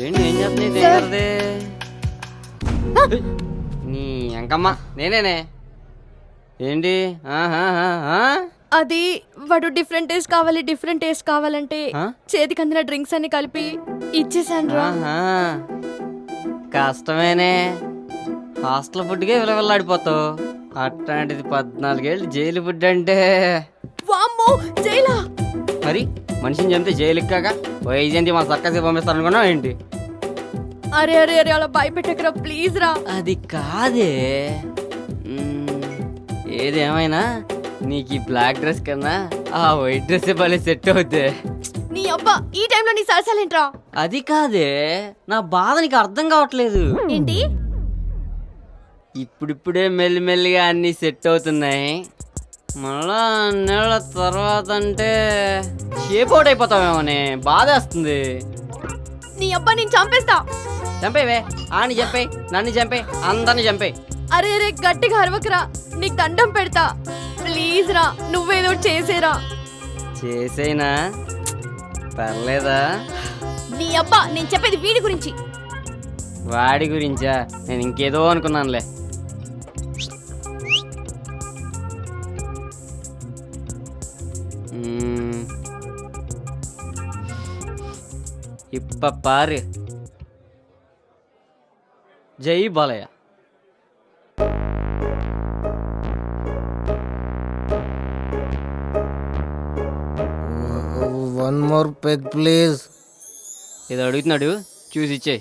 ఏంటి ఏం చేస్తుంది నీ అంకమ్మ నేనేనే ఏంటి అది వాడు డిఫరెంట్ టేస్ట్ కావాలంటే చేతికి అందిన డ్రింక్స్ అన్ని కలిపి ఇచ్చేసాను రా. కష్టమేనే హాస్టల్ ఫుడ్కే విలవిల్లాడిపోతావు, అట్లాంటిది 14 ఏళ్ళు జైలు ఫుడ్ అంటే వామ్మో జైలా. మరి మనిషిని చంపితే జైలుకి కాక వైజయంతి మా సక్కసి పంపిస్తారనుకున్నావు ఏంటి? అరే అరే అరే అలా భయపెట్టకరా ప్లీజ్ రా. అది కాదే, ఏదేమైనా నీకు ఈ బ్లాక్ డ్రెస్ కన్నా ఆ వైట్ డ్రెస్ భలే సెట్ అవుద్ది. నీ అబ్బా ఈ టైంలో నీ సరసాలేంట్రా? అది కాదే, నా బాధ నీకు అర్థం కావట్లేదు. ఏంటి? ఇప్పుడిప్పుడే మెల్లిమెల్లిగా అన్ని సెట్ అవుతున్నాయి, మళ్ళా నెలల తర్వాత అంటే షేప్ అవుట్ అయిపోతామేమోనే బాధేస్తుంది. నీ అబ్బా నేను చంపేస్తా. చంపేవే, ఆని చంపే, నన్ను చంపే, అందరిని చంపే. అరే అరే గట్టిగా అరవకరా, నీకు దండం పెడతా ప్లీజ్ రా, నువ్వేదో చేసేరా. చేసేనా? పర్లేదా? నీ అబ్బా నేను చెప్పేది వీడి గురించి. వాడి గురించా? నేను ఇంకేదో అనుకున్నానులే. ఇప్ప పారు జై Balayya. One more peg please. ఏదో అడుగుతున్నాడు, చూసి ఇచ్చే.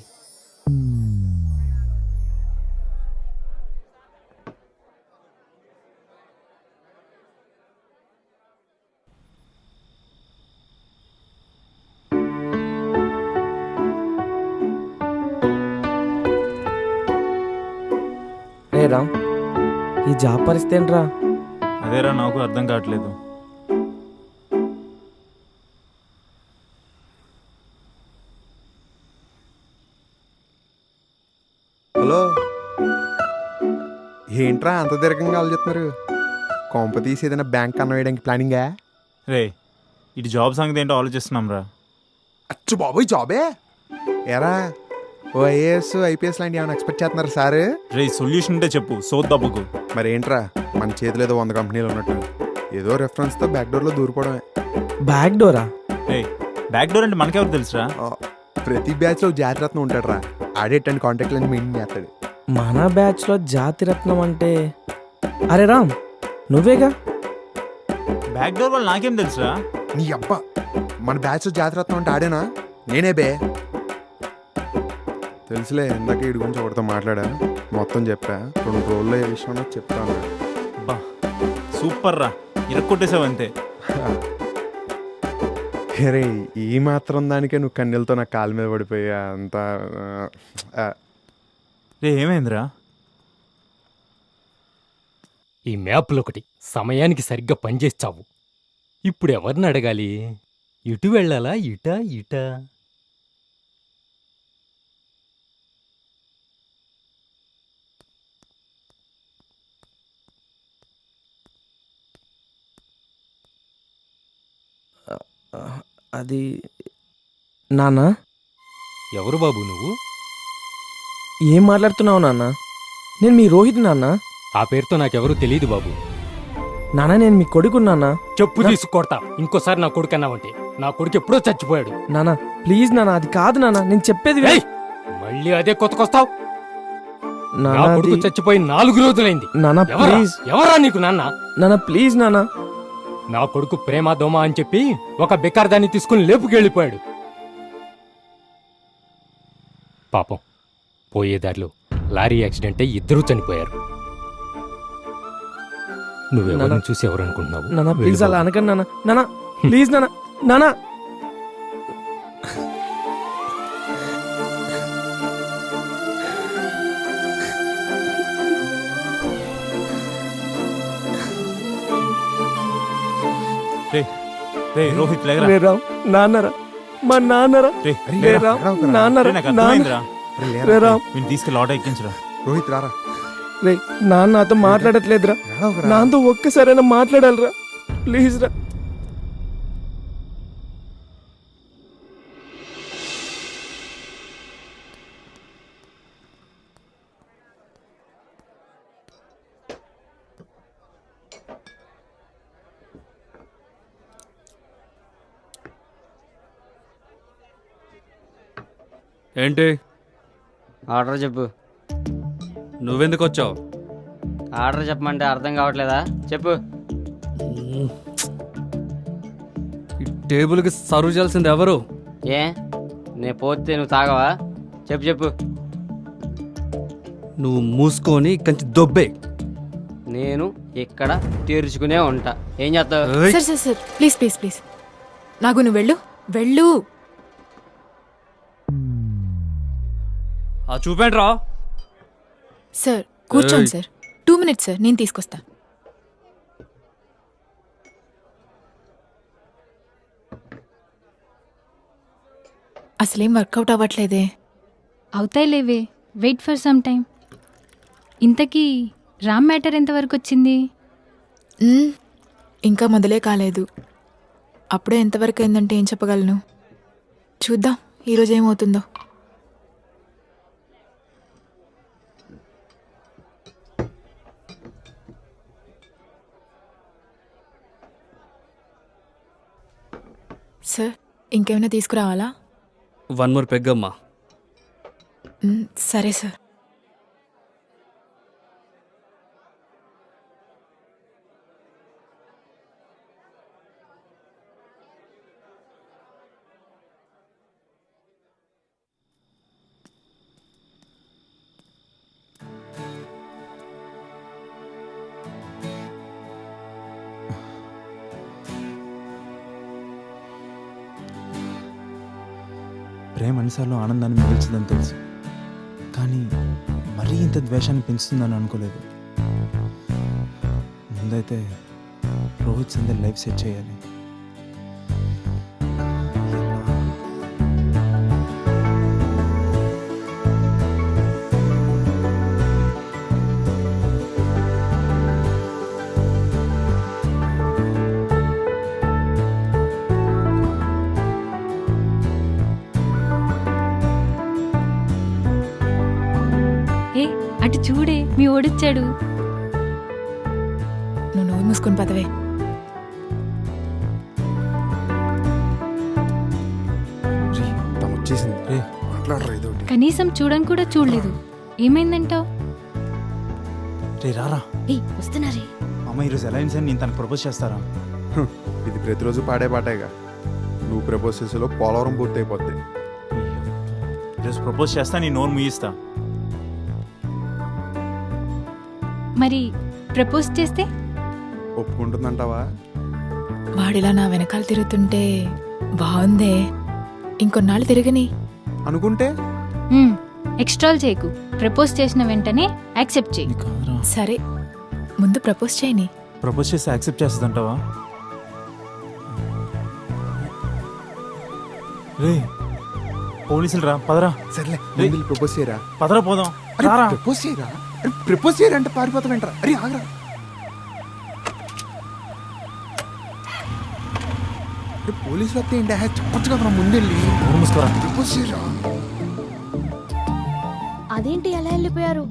రే రామ్, ఈ జాబ్ పరిస్థితి ఏంట్రా? అదేరా నాకు అర్థం కావట్లేదు. హలో, ఏంట్రా అంత దీర్ఘంగా ఆలోచిస్తున్నారు? కొంప తీసి ఏదైనా బ్యాంక్ కన్నా వేయడానికి ప్లానింగా? రే ఇటు జాబ్ సంగతి ఏంటో ఆలోచిస్తున్నాం రా. అచ్చు బాబోయ్ జాబే ఎరా? ఓ ఐఏఎస్ ఐపీఎస్ లాంటి ఏమైనా ఎక్స్పెక్ట్ చేస్తున్నారు సార్? రే సొల్యూషన్ ఉంటే చెప్పు, సోద్దబ్బకు. మరి ఏంట్రా మన చేతిలో ఏదో 100 కంపెనీలు ఉన్నట్టు ఏదో రెఫరెన్స్తో బ్యాక్ డోర్లో దూరిపోవడమే. బ్యాక్ డోరా? రే బ్యాక్ డోర్ అంటే మనకెవరు తెలుసురా? ప్రతి బ్యాచ్లో జాతిరత్నం ఉంటాడు రా, ఆడేటండి కాంటాక్ట్ లన్నీ మెయింటైన్ చేస్తాడు. మన బ్యాచ్లో జాతిరత్నం అంటే అరే రామ్ నువ్వేగా? బ్యాక్ డోర్ వాళ్ళు నాకేం తెలుసురా? నీ అబ్బా, మన బ్యాచ్లో జాతిరత్నం అంటే ఆడేనా? నేనే బే. తెలుసులే, ఇందాక వీడి గురించి ఒకటితో మాట్లాడా, మొత్తం చెప్పా. 2 రోజుల్లో ఏ విషయం చెప్తాను. బా సూపర్ రా, ఇరక్కొట్టేసావు అంతే. అరే ఈ మాత్రం దానికే నువ్వు కన్నెలతో నా కాలు మీద పడిపోయా అంత. రే ఏమైందిరా? ఈ మ్యాప్లు ఒకటి సమయానికి సరిగ్గా పనిచేస్తావు. ఇప్పుడు ఎవరిని అడగాలి? ఇటు వెళ్ళాలా ఇటా ఇటా? అది నాన్న. ఎవరు బాబు నువ్వు? ఏం మాట్లాడుతున్నావు నాన్న? నేను మీ రోహిత్ నాన్న. ఆ పేరుతో నాకెవరూ తెలియదు బాబు. నాన్న నేను మీ కొడుకు నాన్న. చెప్పు తీసుకొడతా ఇంకోసారి నా కొడుకు అన్నావంటే. నా కొడుకు ఎప్పుడో చచ్చిపోయాడు. నాన్న ప్లీజ్ నాన్న, అది కాదు నాన్న, నేను చెప్పేది ఏయ్! మళ్ళీ అదే కొత్తకొస్తావు. నా నాన్న కొడుకు అది- చచ్చిపోయి 4 రోజులైంది. నాన్న ఎవరా ప్లీజ్ ఎవరా నీకు నాన్న? నాన్న ప్లీజ్ నాన్న. నా కొడుకు ప్రేమ దోమ అని చెప్పి ఒక బెకార్దాన్ని తీసుకుని లేపుకెళ్ళిపోయాడు. పాపం పోయేదారిలో లారీ యాక్సిడెంట్ అయి 2 చనిపోయారు. నువ్వెవరిని చూసి ఎవరనుకుంటున్నావు? నాన్న ప్లీజ్ వెళ్ళు అలా బాబు. అనకండి నాన్న. నాన్న ప్లీజ్ నాన్న. నాన్న రే రే రోహిత్ లేరా? రే రామ్, నాన్నరా, మా నాన్నరా. రే అరే రే లేరా, రామ్, లేరా ఒకరా. నాన్నరా, రే, నాకు నాన్న. అర్థమైందిరా. అరే లేరా, రే రామ్, వీడిని తీసుకెళ్ళి ఆటో ఎక్కించరా. రోహిత్ రారా, రే నాన్న నాతో మాట్లాడట్లేదురా. లేరా ఒకరా. నాతో ఒక్కసారైనా మాట్లాడాలిరా ప్లీజ్ రా. ఏంటి ఆర్డర్ చెప్పు. నువ్వెందుకు వచ్చావు? ఆర్డర్ చెప్పమంటే అర్థం కావట్లేదా? చెప్పు. ఈ టేబుల్కి సర్వ్ చేయాల్సింది ఎవరు? ఏ నేను పోతే నువ్వు తాగవా? చెప్పు చెప్పు. నువ్వు మూసుకొని కంచి దొబ్బే. నేను ఇక్కడ తీర్చుకునే ఉంటా. ఏం చేస్తావు? ఏయ్, sir sir sir please please please నాకు నువ్వు వెళ్ళు వెళ్ళు. ఆ చూపేంట్రా. సార్ కూర్చోండి ఏయ్. సార్ 2 minutes సార్ నేను తీసుకొస్తా. అసలేం వర్కౌట్ అవ్వట్లేదే. అవుతాయిలేవే, వెయిట్ ఫర్ సమ్ టైం. ఇంతకీ రామ్ మ్యాటర్ ఎంతవరకు వచ్చింది? మ్మ్, ఇంకా మొదలే కాలేదు. అప్పుడే ఎంతవరకు అయిందంటే ఏం చెప్పగలను. చూద్దాం ఈరోజు ఏమవుతుందో. సార్ ఇంకేమైనా తీసుకురావాలా? 1 more పెగ్గమ్మా. సరే సార్. ప్రేమ అన్నిసార్లు ఆనందాన్ని మిగిల్చదని తెలుసు, కానీ మరీ ఇంత ద్వేషాన్ని పెంచుతుందని అనుకోలేదు. ముందైతే రోహిత్ సందర్ లైఫ్ సెట్ చేయాలి. ఏ అటు చూడే, మీ ఓడిచ్చాడు. నువ్వు నోరు మూసుకొని పదవే. రీ, తను వచ్చేసింది. రే మాట్లాడరా ఇదోటి. కనీసం చూడని కూడా చూడలేదు. ఏమైందంటావు? రే రారా, వస్తున్నారే. అమ్మ ఈరోజు అలయన్స్ అని నేను తనకు ప్రపోజ్ చేస్తారా? ఇది ప్రతిరోజు పాడే పాటేగా. నువ్వు ప్రపోజ్ చేసేలో పోలవరం పూర్తి అయిపోద్ది. ఈరోజు ప్రపోజ్ చేస్తా, నీ నోరు ముగిస్తా. మరి ప్రపోజ్ చేస్తే? ఒప్పుకుంటుందంటావా? వాడిలా నా వెనకాల తిరుగుతుంటే బాగుందే. ఇంకొన్నాళ్ళు తిరగని. అనుకుంటే ఎక్స్ట్రాల్ చేయకు. ప్రపోజ్ చేసిన వెంటనే యాక్సెప్ట్ చేయి. నీకు కాదురా. సరే ముందు ప్రపోజ్ చేయని. ప్రపోజ్ చేస్తే యాక్సెప్ట్ చేస్తుందంటావా? రే పోలీసులు రా, పదరా. సర్లే రే. ముందు ప్రపోజ్ చేయరా. పదరా పోదాం. అరే రారా. ప్రపోజ్ చేయరా. అరే ప్రపోజ్ చేయరా అంటే పారిపోతావేంట్రా? అరే ఆగరా. అరే పోలీసులు వస్తే ఏంటి? చెప్పొచ్చు కదా ముందెళ్ళి. నోరు మూసుకోరా. ప్రపోజ్ చేయరా. అదేంటి ఎలా వెళ్ళిపోయారు?